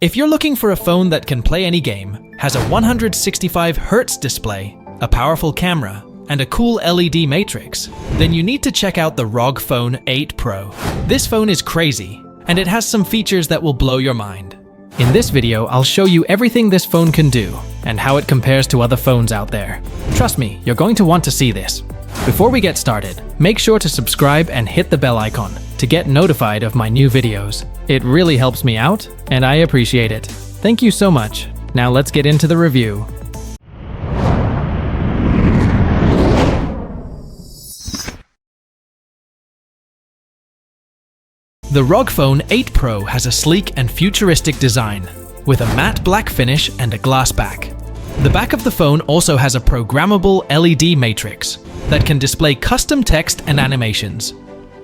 If you're looking for a phone that can play any game, has a 165Hz display, a powerful camera, and a cool LED matrix, then you need to check out the Rog Phone 8 Pro. This phone is crazy, and it has some features that will blow your mind. In this video, I'll show you everything this phone can do, and how it compares to other phones out there. Trust me, you're going to want to see this. Before we get started, make sure to subscribe and hit the bell icon to get notified of my new videos. It really helps me out, and I appreciate it. Thank you so much. Now let's get into the review. The Rog Phone 8 Pro has a sleek and futuristic design, with a matte black finish and a glass back. The back of the phone also has a programmable LED matrix that can display custom text and animations.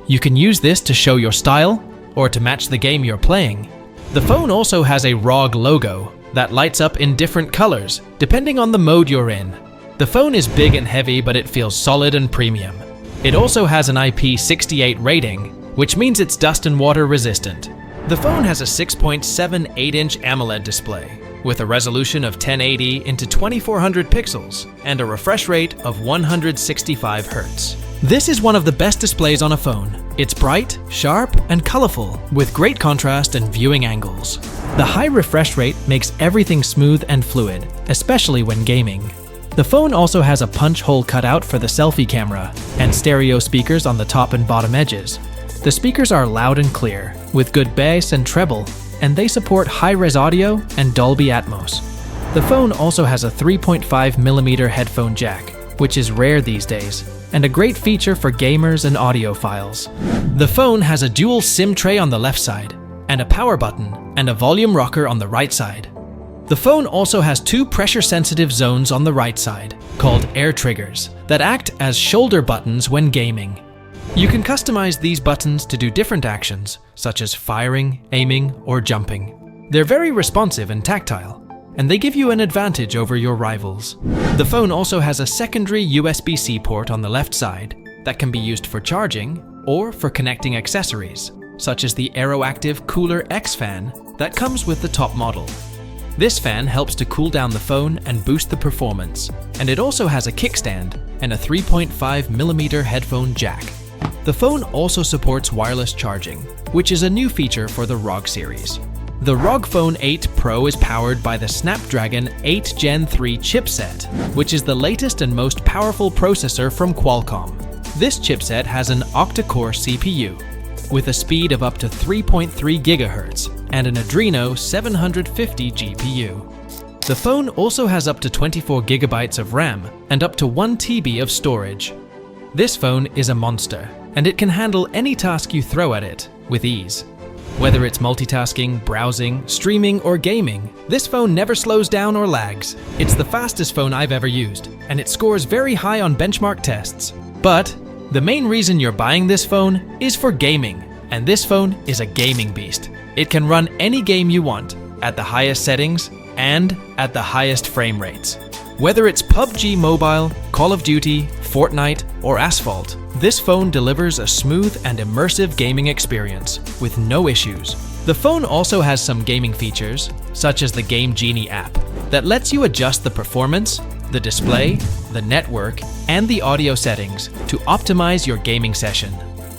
You can use this to show your style or to match the game you're playing. The phone also has a ROG logo that lights up in different colors depending on the mode you're in. The phone is big and heavy, but it feels solid and premium. It also has an IP68 rating, which means it's dust and water resistant. The phone has a 6.78-inch AMOLED display with a resolution of 1080 into 2400 pixels and a refresh rate of 165 Hz. This is one of the best displays on a phone. It's bright, sharp, and colorful with great contrast and viewing angles. The high refresh rate makes everything smooth and fluid, especially when gaming. The phone also has a punch hole cutout for the selfie camera and stereo speakers on the top and bottom edges. The speakers are loud and clear, with good bass and treble, and they support high-res audio and Dolby Atmos. The phone also has a 3.5mm headphone jack, which is rare these days, and a great feature for gamers and audiophiles. The phone has a dual SIM tray on the left side, and a power button and a volume rocker on the right side. The phone also has two pressure-sensitive zones on the right side, called air triggers, that act as shoulder buttons when gaming. You can customize these buttons to do different actions, such as firing, aiming, or jumping. They're very responsive and tactile, and they give you an advantage over your rivals. The phone also has a secondary USB-C port on the left side that can be used for charging or for connecting accessories, such as the AeroActive Cooler X fan that comes with the top model. This fan helps to cool down the phone and boost the performance, and it also has a kickstand and a 3.5mm headphone jack. The phone also supports wireless charging, which is a new feature for the ROG series. The Rog Phone 8 Pro is powered by the Snapdragon 8 Gen 3 chipset, which is the latest and most powerful processor from Qualcomm. This chipset has an octa-core CPU, with a speed of up to 3.3 GHz and an Adreno 750 GPU. The phone also has up to 24 GB of RAM and up to 1 TB of storage. This phone is a monster, and it can handle any task you throw at it with ease. Whether it's multitasking, browsing, streaming, or gaming, this phone never slows down or lags. It's the fastest phone I've ever used, and it scores very high on benchmark tests. But the main reason you're buying this phone is for gaming, and this phone is a gaming beast. It can run any game you want, at the highest settings, and at the highest frame rates. Whether it's PUBG Mobile, Call of Duty, Fortnite, or Asphalt, this phone delivers a smooth and immersive gaming experience with no issues. The phone also has some gaming features, such as the Game Genie app, that lets you adjust the performance, the display, the network, and the audio settings to optimize your gaming session.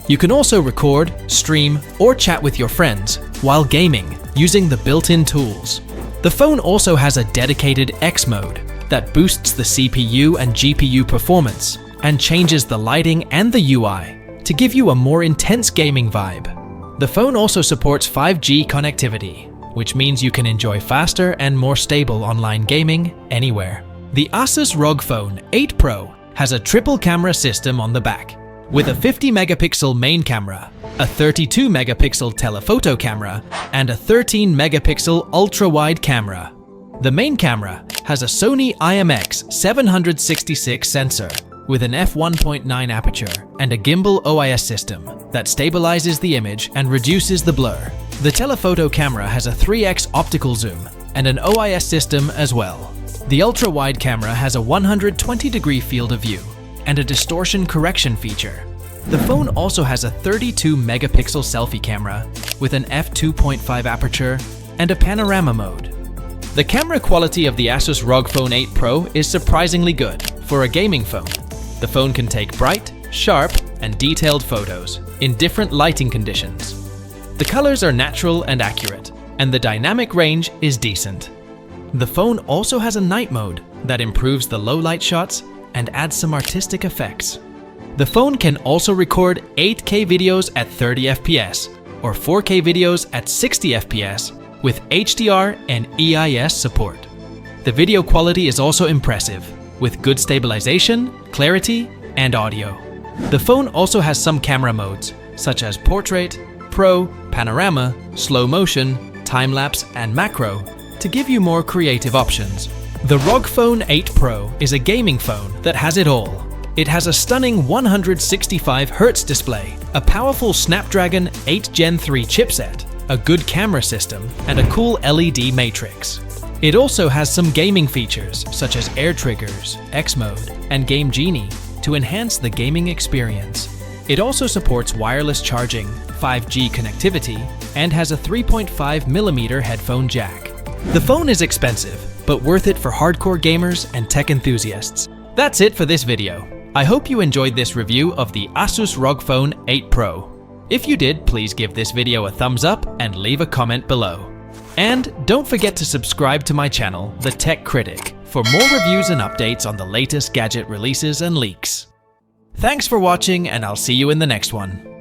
You can also record, stream, or chat with your friends while gaming using the built-in tools. The phone also has a dedicated X mode that boosts the CPU and GPU performance and changes the lighting and the UI to give you a more intense gaming vibe. The phone also supports 5G connectivity, which means you can enjoy faster and more stable online gaming anywhere. The Asus Rog Phone 8 Pro has a triple camera system on the back, with a 50-megapixel main camera, a 32-megapixel telephoto camera, and a 13-megapixel ultra-wide camera. The main camera has a Sony IMX766 sensor with an f1.9 aperture and a gimbal OIS system that stabilizes the image and reduces the blur. The telephoto camera has a 3x optical zoom and an OIS system as well. The ultra-wide camera has a 120-degree field of view and a distortion correction feature. The phone also has a 32-megapixel selfie camera with an f2.5 aperture and a panorama mode. The camera quality of the Asus Rog Phone 8 Pro is surprisingly good for a gaming phone. The phone can take bright, sharp, and detailed photos in different lighting conditions. The colors are natural and accurate, and the dynamic range is decent. The phone also has a night mode that improves the low light shots and adds some artistic effects. The phone can also record 8K videos at 30 FPS or 4K videos at 60 FPS with HDR and EIS support. The video quality is also impressive, with good stabilization, clarity, and audio. The phone also has some camera modes, such as Portrait, Pro, Panorama, Slow Motion, Time-Lapse, and Macro, to give you more creative options. The Rog Phone 8 Pro is a gaming phone that has it all. It has a stunning 165Hz display, a powerful Snapdragon 8 Gen 3 chipset, a good camera system, and a cool LED matrix. It also has some gaming features such as air triggers, X mode, and Game Genie to enhance the gaming experience. It also supports wireless charging, 5G connectivity, and has a 3.5mm headphone jack. The phone is expensive, but worth it for hardcore gamers and tech enthusiasts. That's it for this video. I hope you enjoyed this review of the Asus Rog Phone 8 Pro. If you did, please give this video a thumbs up and leave a comment below. And don't forget to subscribe to my channel, the Tech Critic, for more reviews and updates on the latest gadget releases and leaks. Thanks for watching, and I'll see you in the next one.